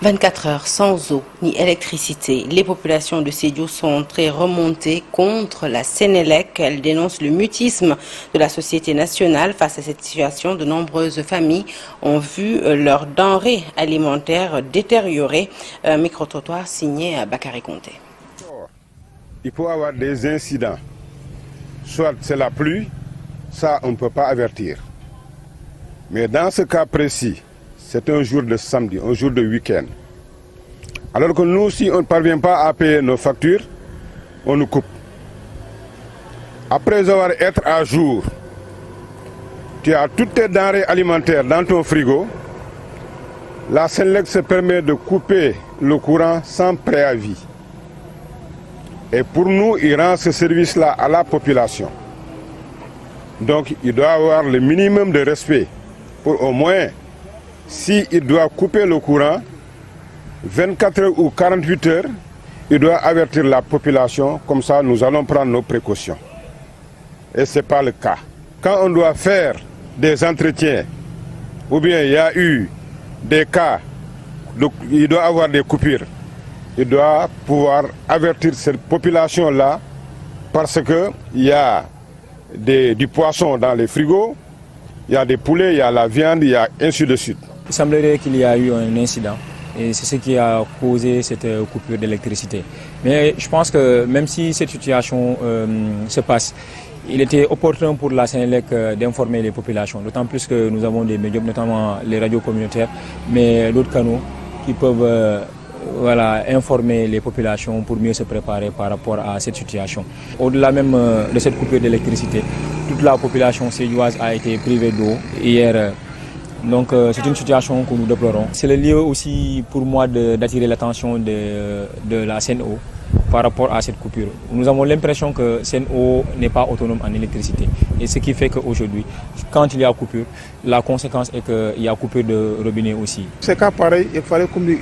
24 heures sans eau ni électricité. Les populations de Sédhiou sont très remontées contre la Sénélec. Elles dénoncent le mutisme de la société nationale. Face à cette situation, de nombreuses familles ont vu leurs denrées alimentaires détériorées. Micro-trottoir signé Bakary Conté. Il peut y avoir des incidents. Soit c'est la pluie, ça on ne peut pas avertir. Mais dans ce cas précis, c'est un jour de samedi, un jour de week-end. Alors que nous, si on ne parvient pas à payer nos factures, on nous coupe. Après avoir été à jour, tu as toutes tes denrées alimentaires dans ton frigo, la Sénélec se permet de couper le courant sans préavis. Et pour nous, il rend ce service-là à la population. Donc, il doit avoir le minimum de respect pour au moins, s'il doit couper le courant, 24 heures ou 48 heures, il doit avertir la population, comme ça nous allons prendre nos précautions. Et ce n'est pas le cas. Quand on doit faire des entretiens, ou bien il y a eu des cas, il doit avoir des coupures, il doit pouvoir avertir cette population-là parce qu'il y a du poisson dans les frigos, il y a des poulets, il y a la viande, il y a ainsi de suite. Il semblerait qu'il y a eu un incident et c'est ce qui a causé cette coupure d'électricité. Mais je pense que même si cette situation se passe, il était opportun pour la Sénélec d'informer les populations, d'autant plus que nous avons des médias, notamment les radios communautaires, mais d'autres canaux qui peuvent informer les populations pour mieux se préparer par rapport à cette situation. Au-delà même de cette coupure d'électricité, toute la population sédhiouise a été privée d'eau hier. Donc c'est une situation que nous déplorons. C'est le lieu aussi pour moi d'attirer l'attention de la Sen'Eau par rapport à cette coupure. Nous avons l'impression que Sen'Eau n'est pas autonome en électricité. Et ce qui fait qu'aujourd'hui, quand il y a coupure, la conséquence est qu'il y a coupure de robinet aussi. C'est cas pareil, il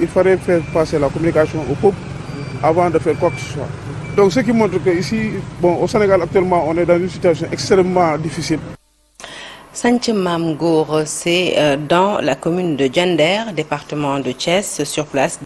fallait faire passer la communication au peuple avant de faire quoi que ce soit. Donc ce qui montre qu'ici, au Sénégal actuellement, on est dans une situation extrêmement difficile. Santhiou Mame Gor, c'est dans la commune de Diender, département de Thiès, sur place.